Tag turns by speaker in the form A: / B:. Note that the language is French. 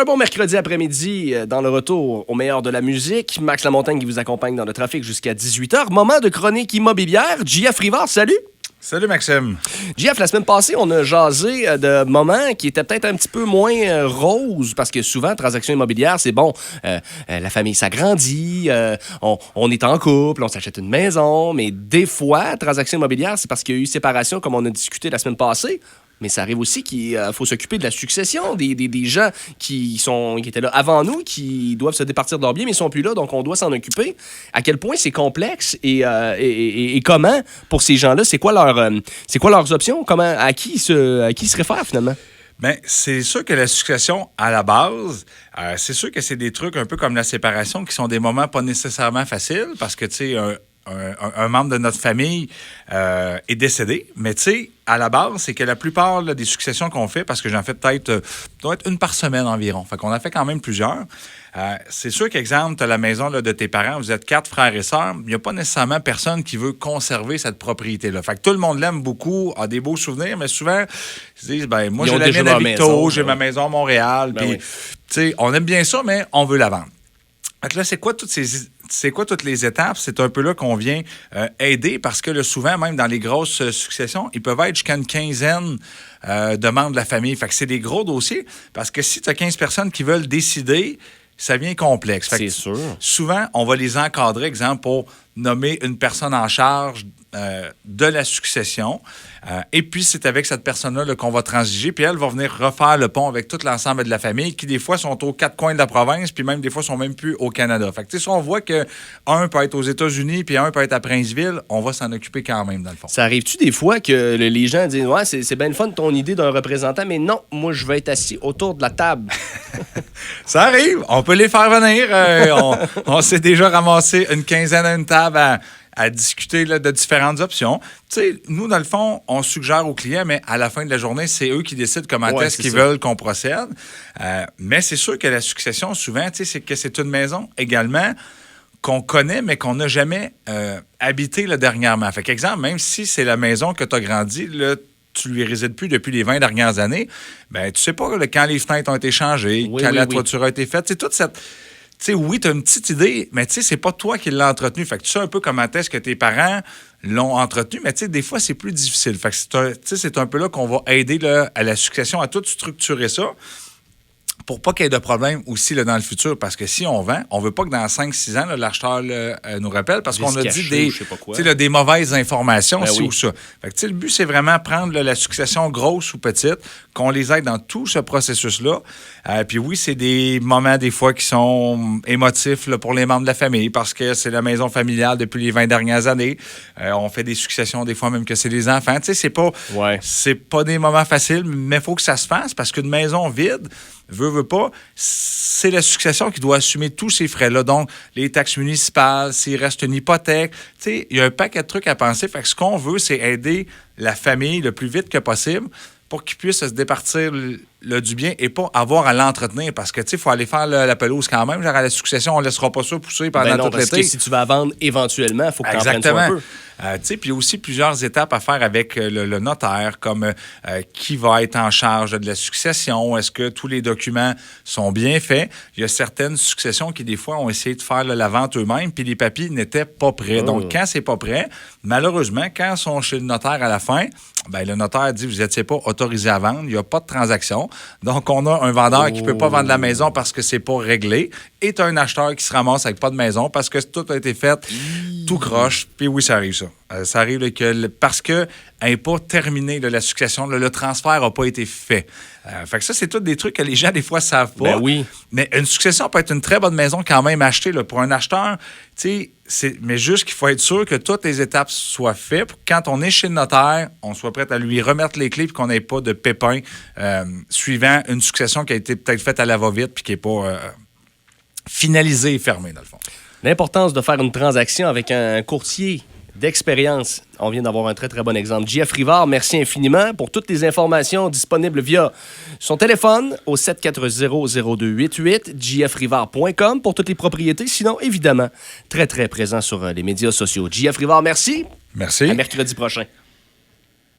A: Un bon mercredi après-midi dans le retour au meilleur de la musique. Max Lamontagne qui vous accompagne dans le trafic jusqu'à 18h. Moment de chronique immobilière. JF Rivard, salut!
B: Salut Maxime.
A: JF, la semaine passée, on a jasé de moments qui étaient peut-être un petit peu moins roses parce que souvent, transaction immobilière, c'est bon, la famille s'agrandit, on est en couple, on s'achète une maison, mais des fois, transaction immobilière, c'est parce qu'il y a eu séparation comme on a discuté la semaine passée. Mais ça arrive aussi qu'il faut s'occuper de la succession, des gens qui étaient là avant nous, qui doivent se départir de leurs biens, mais ils sont plus là, donc on doit s'en occuper. À quel point c'est complexe et comment, pour ces gens-là, c'est quoi leurs options? À qui ils se réfèrent, finalement?
B: Bien, c'est sûr que la succession, à la base, c'est sûr que c'est des trucs un peu comme la séparation qui sont des moments pas nécessairement faciles parce que, tu sais, un membre de notre famille est décédé, mais tu sais, à la base, c'est que la plupart là, des successions qu'on fait, parce que j'en fais peut-être doit être une par semaine environ, fait qu'on a fait quand même plusieurs. C'est sûr qu'exemple, tu as la maison là, de tes parents, vous êtes 4 frères et sœurs, il n'y a pas nécessairement personne qui veut conserver cette propriété-là. Fait que tout le monde l'aime beaucoup, a des beaux souvenirs, mais souvent, ils se disent, ben moi, j'ai la mienne à Victo, j'ai ma maison à Montréal, puis, tu sais, on aime bien ça, mais on veut la vendre. Fait que là, c'est quoi toutes les étapes? C'est un peu là qu'on vient aider parce que là, souvent, même dans les grosses successions, ils peuvent être jusqu'à une quinzaine de membres de la famille. Fait que c'est des gros dossiers parce que si tu as 15 personnes qui veulent décider, ça devient complexe. Fait
A: c'est
B: que
A: sûr.
B: Souvent, on va les encadrer, exemple, pour nommer une personne en charge de la succession. Et puis, c'est avec cette personne-là là, qu'on va transiger. Puis elle va venir refaire le pont avec tout l'ensemble de la famille qui, des fois, sont aux 4 coins de la province, puis même, des fois, sont même plus au Canada. Fait que, tu sais, si on voit qu'un peut être aux États-Unis, puis un peut être à Princeville, on va s'en occuper quand même, dans le fond.
A: Ça arrive-tu des fois que les gens disent « Ouais, c'est bien le fun ton idée d'un représentant, mais non, moi, je vais être assis autour de la table. »
B: Ça arrive. On peut les faire venir. On s'est déjà ramassé une quinzaine à une table à discuter là, de différentes options. Tu sais, nous, dans le fond, on suggère aux clients, mais à la fin de la journée, c'est eux qui décident comment est-ce qu'ils veulent qu'on procède. Mais c'est sûr que la succession, souvent, tu sais, c'est que c'est une maison également qu'on connaît, mais qu'on n'a jamais habité là, dernièrement. Fait qu'exemple, même si c'est la maison que tu as grandi, là, tu lui résides plus depuis les 20 dernières années, ben tu sais pas là, quand les fenêtres ont été changées, quand la toiture a été faite. C'est toute cette... Tu sais, oui, tu as une petite idée, mais tu sais, c'est pas toi qui l'as entretenu. Fait que tu sais un peu comment est-ce que tes parents l'ont entretenu, mais tu sais, des fois, c'est plus difficile. Fait que c'est un peu là qu'on va aider là, à la succession à tout structurer ça pour pas qu'il y ait de problème aussi là, dans le futur. Parce que si on vend, on veut pas que dans 5-6 ans, là, l'acheteur nous rappelle parce qu'on a dit des mauvaises informations ou ça. Fait que, le but, c'est vraiment prendre là, la succession grosse ou petite, qu'on les aide dans tout ce processus-là. Puis oui, c'est des moments, des fois, qui sont émotifs là, pour les membres de la famille parce que c'est la maison familiale depuis les 20 dernières années. On fait des successions, des fois même que c'est les enfants. Tu sais, c'est pas des moments faciles, mais il faut que ça se fasse parce qu'une maison vide, veut pas, c'est la succession qui doit assumer tous ces frais-là. Donc, les taxes municipales, s'il reste une hypothèque, tu sais, il y a un paquet de trucs à penser. Fait que ce qu'on veut, c'est aider la famille le plus vite que possible pour qu'ils puissent se départir du bien et pas avoir à l'entretenir. Parce que, tu sais, il faut aller faire la pelouse quand même. Genre, à la succession, on ne laissera pas ça pousser pendant tout l'été.
A: Parce que si tu vas vendre éventuellement, il faut que tu en prennes soin un peu.
B: Tu sais, puis il y a aussi plusieurs étapes à faire avec le notaire, comme qui va être en charge de la succession, est-ce que tous les documents sont bien faits. Il y a certaines successions qui, des fois, ont essayé de faire la vente eux-mêmes, puis les papiers n'étaient pas prêts. Donc, quand c'est pas prêt, malheureusement, quand ils sont chez le notaire à la fin, ben, le notaire dit « Vous n'étiez pas autorisé à vendre, il n'y a pas de transaction. » Donc, on a un vendeur qui ne peut pas vendre la maison parce que c'est pas réglé et tu as un acheteur qui se ramasse avec pas de maison parce que tout a été fait tout croche. Puis oui, ça arrive, ça. Ça arrive là, parce qu'elle n'est pas terminée, la succession, le transfert n'a pas été fait. Fait que ça, c'est tous des trucs que les gens, des fois, ne savent pas.
A: Ben oui.
B: Mais une succession peut être une très bonne maison quand même achetée. Là, pour un acheteur, tu sais, mais juste qu'il faut être sûr que toutes les étapes soient faites pour que quand on est chez le notaire, on soit prêt à lui remettre les clés et qu'on n'ait pas de pépins suivant une succession qui a été peut-être faite à la va-vite puis qui n'est pas finalisée et fermée, dans le fond.
A: L'importance de faire une transaction avec un courtier d'expérience. On vient d'avoir un très, très bon exemple. JF Rivard, merci infiniment pour toutes les informations disponibles via son téléphone au 740-0288, jfrivard.com pour toutes les propriétés. Sinon, évidemment, très, très présent sur les médias sociaux. JF Rivard, merci.
B: Merci.
A: À mercredi prochain.